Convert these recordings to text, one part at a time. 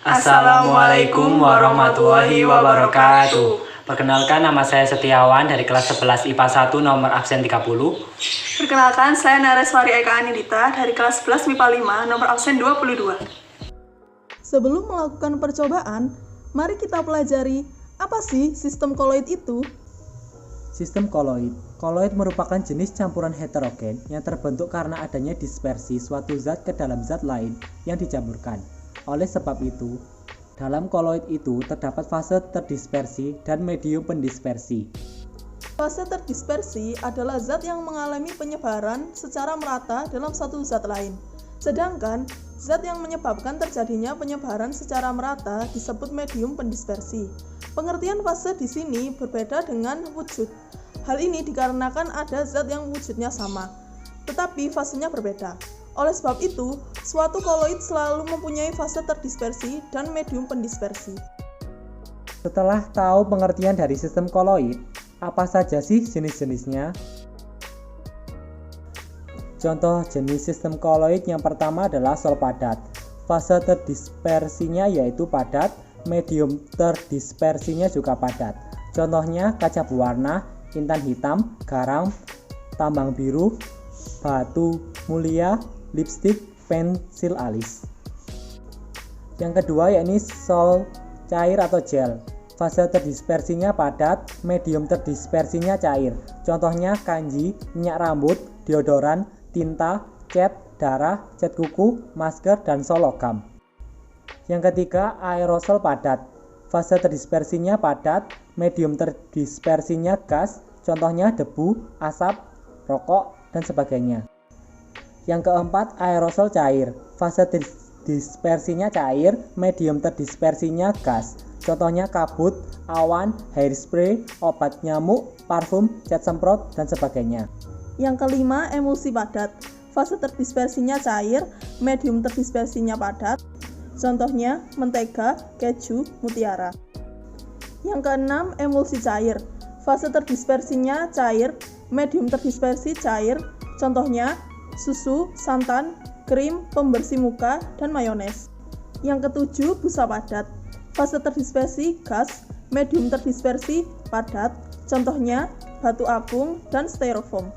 Assalamualaikum warahmatullahi wabarakatuh. Perkenalkan, nama saya Setiawan dari kelas 11 IPA 1 nomor absen 30. Perkenalkan, saya Nareswari Eka Anindita dari kelas 11 MIPA 5 nomor absen 22. Sebelum melakukan percobaan, mari kita pelajari apa sih sistem koloid itu? Sistem koloid. Koloid merupakan jenis campuran heterogen yang terbentuk karena adanya dispersi suatu zat ke dalam zat lain yang dicampurkan. Oleh sebab itu, dalam koloid itu terdapat fase terdispersi dan medium pendispersi. Fase terdispersi adalah zat yang mengalami penyebaran secara merata dalam satu zat lain. Sedangkan zat yang menyebabkan terjadinya penyebaran secara merata disebut medium pendispersi. Pengertian fase di sini berbeda dengan wujud. Hal ini dikarenakan ada zat yang wujudnya sama, tetapi fasenya berbeda. Oleh sebab itu, suatu koloid selalu mempunyai fase terdispersi dan medium pendispersi. Setelah tahu pengertian dari sistem koloid, apa saja sih jenis-jenisnya? Contoh jenis sistem koloid yang pertama adalah sol padat. Fase terdispersinya yaitu padat, medium terdispersinya juga padat. Contohnya kaca berwarna, intan hitam, garam, tambang biru, batu mulia, lipstik, pensil alis. Yang kedua yakni sol cair atau gel. Fase terdispersinya padat, medium terdispersinya cair. Contohnya kanji, minyak rambut, deodoran, tinta, cat, darah, cat kuku, masker, dan sol logam. Yang ketiga aerosol padat. Fase terdispersinya padat, medium terdispersinya gas. Contohnya debu, asap, rokok, dan sebagainya. Yang keempat, aerosol cair. Fase dispersinya cair, medium terdispersinya gas. Contohnya kabut, awan, hairspray, obat nyamuk, parfum, cat semprot, dan sebagainya. Yang kelima, emulsi padat. Fase terdispersinya cair, medium terdispersinya padat. Contohnya mentega, keju, mutiara. Yang keenam, emulsi cair. Fase terdispersinya cair, medium terdispersi cair. Contohnya susu, santan, krim, pembersih muka, dan mayones. Yang ketujuh, busa padat. Fase terdispersi gas, medium terdispersi padat. Contohnya batu apung dan styrofoam.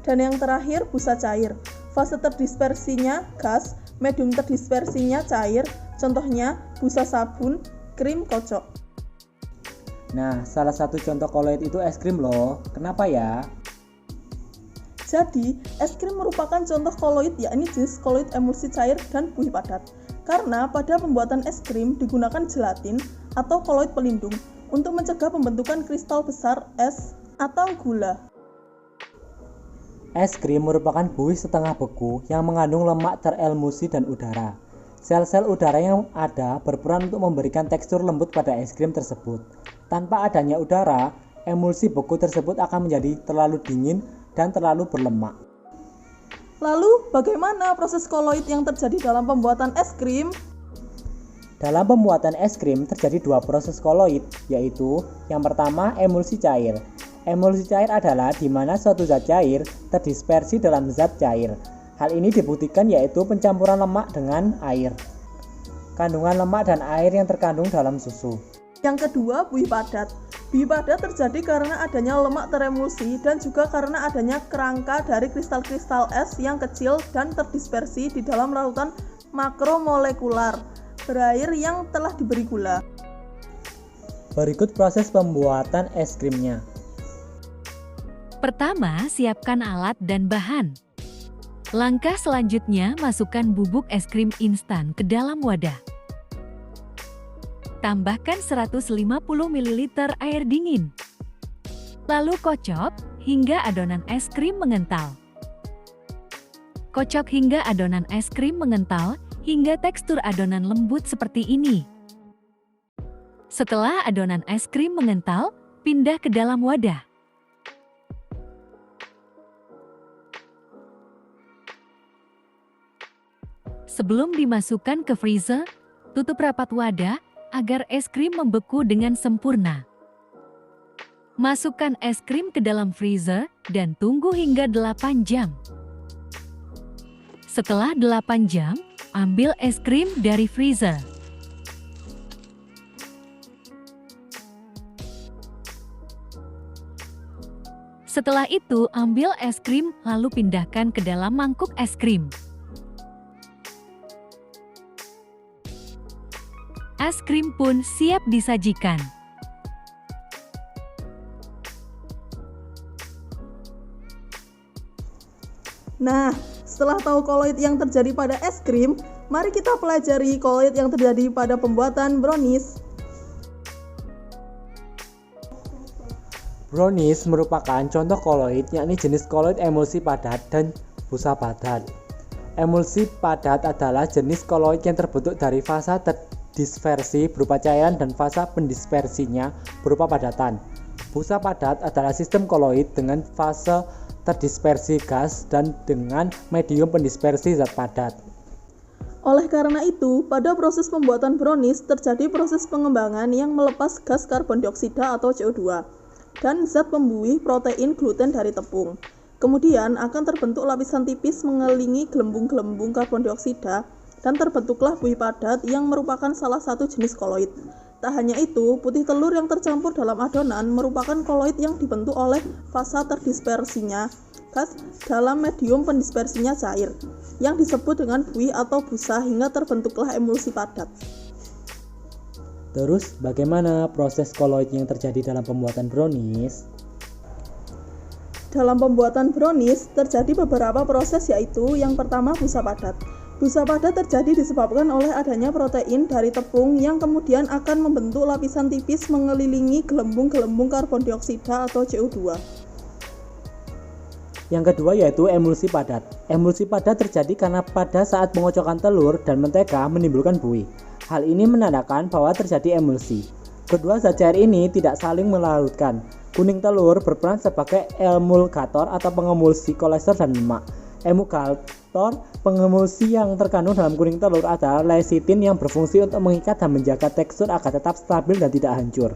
Dan yang terakhir, busa cair. Fase terdispersinya gas, medium terdispersinya cair. Contohnya busa sabun, krim kocok. Nah, salah satu contoh koloid itu es krim loh. Kenapa ya? Jadi, es krim merupakan contoh koloid, yakni jenis koloid emulsi cair dan buih padat. Karena pada pembuatan es krim digunakan gelatin atau koloid pelindung untuk mencegah pembentukan kristal besar es atau gula. Es krim merupakan buih setengah beku yang mengandung lemak teremulsi dan udara. Sel-sel udara yang ada berperan untuk memberikan tekstur lembut pada es krim tersebut. Tanpa adanya udara, emulsi beku tersebut akan menjadi terlalu dingin dan terlalu berlemak. Lalu, bagaimana proses koloid yang terjadi dalam pembuatan es krim? Dalam pembuatan es krim terjadi dua proses koloid, yaitu yang pertama emulsi cair. Emulsi cair adalah di mana suatu zat cair terdispersi dalam zat cair. Hal ini dibuktikan yaitu pencampuran lemak dengan air. Kandungan lemak dan air yang terkandung dalam susu. Yang kedua, buih padat. Buih padat terjadi karena adanya lemak teremulsi dan juga karena adanya kerangka dari kristal-kristal es yang kecil dan terdispersi di dalam larutan makromolekular berair yang telah diberi gula. Berikut proses pembuatan es krimnya. Pertama, siapkan alat dan bahan. Langkah selanjutnya, masukkan bubuk es krim instan ke dalam wadah. Tambahkan 150 ml air dingin. Lalu kocok hingga adonan es krim mengental. Kocok hingga adonan es krim mengental hingga tekstur adonan lembut seperti ini. Setelah adonan es krim mengental, pindah ke dalam wadah. Sebelum dimasukkan ke freezer, tutup rapat wadah agar es krim membeku dengan sempurna. Masukkan es krim ke dalam freezer dan tunggu hingga 8 jam. Setelah 8 jam, ambil es krim dari freezer. Setelah itu, ambil es krim lalu pindahkan ke dalam mangkuk es krim. Es krim pun siap disajikan. Nah, setelah tahu koloid yang terjadi pada es krim, mari kita pelajari koloid yang terjadi pada pembuatan brownies. Brownies merupakan contoh koloid, yakni jenis koloid emulsi padat dan busa padat. Emulsi padat adalah jenis koloid yang terbentuk dari fasa terdispersi berupa cairan dan fasa pendispersinya berupa padatan. Busa padat adalah sistem koloid dengan fase terdispersi gas dan dengan medium pendispersi zat padat. Oleh karena itu, pada proses pembuatan brownies terjadi proses pengembangan yang melepas gas karbon dioksida atau CO2 dan zat pembuih protein gluten dari tepung. Kemudian akan terbentuk lapisan tipis mengelilingi gelembung-gelembung karbon dioksida dan terbentuklah buih padat yang merupakan salah satu jenis koloid. Tak hanya itu, putih telur yang tercampur dalam adonan merupakan koloid yang dibentuk oleh fasa terdispersinya gas dalam medium pendispersinya cair, yang disebut dengan buih atau busa hingga terbentuklah emulsi padat. Terus, bagaimana proses koloid yang terjadi dalam pembuatan brownies? Dalam pembuatan brownies terjadi beberapa proses, yaitu yang pertama busa padat. Busa padat terjadi disebabkan oleh adanya protein dari tepung yang kemudian akan membentuk lapisan tipis mengelilingi gelembung-gelembung karbon dioksida atau CO2. Yang kedua yaitu emulsi padat. Emulsi padat terjadi karena pada saat pengocokkan telur dan mentega menimbulkan buih. Hal ini menandakan bahwa terjadi emulsi. Kedua zat cair ini tidak saling melarutkan. Kuning telur berperan sebagai emulgator atau pengemulsi kolesterol dan lemak. Emulgator pengemulsi yang terkandung dalam kuning telur adalah lecitin yang berfungsi untuk mengikat dan menjaga tekstur agar tetap stabil dan tidak hancur.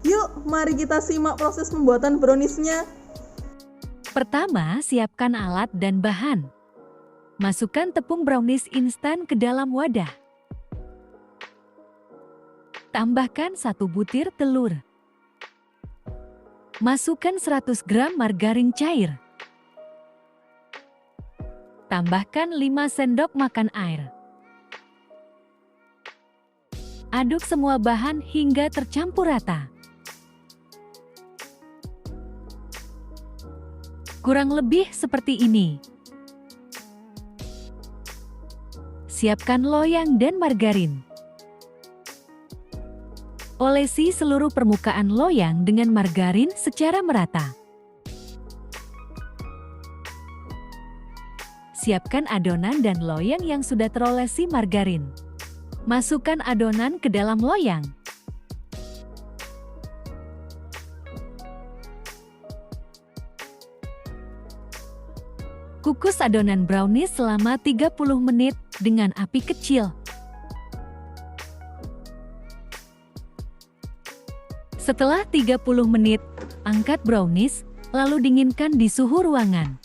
Yuk, mari kita simak proses pembuatan browniesnya. Pertama, siapkan alat dan bahan. Masukkan tepung brownies instan ke dalam wadah. Tambahkan 1 butir telur. Masukkan 100 gram margarin cair. Tambahkan 5 sendok makan air. Aduk semua bahan hingga tercampur rata. Kurang lebih seperti ini. Siapkan loyang dan margarin. Olesi seluruh permukaan loyang dengan margarin secara merata. Siapkan adonan dan loyang yang sudah terolesi margarin. Masukkan adonan ke dalam loyang. Kukus adonan brownies selama 30 menit dengan api kecil. Setelah 30 menit, angkat brownies, lalu dinginkan di suhu ruangan.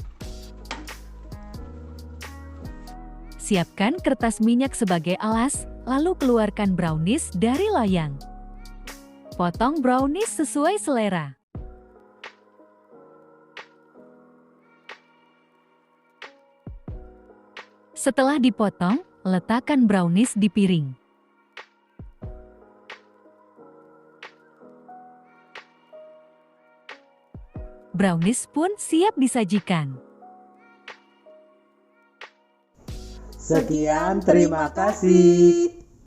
Siapkan kertas minyak sebagai alas, lalu keluarkan brownies dari loyang. Potong brownies sesuai selera. Setelah dipotong, letakkan brownies di piring. Brownies pun siap disajikan. Sekian, terima kasih.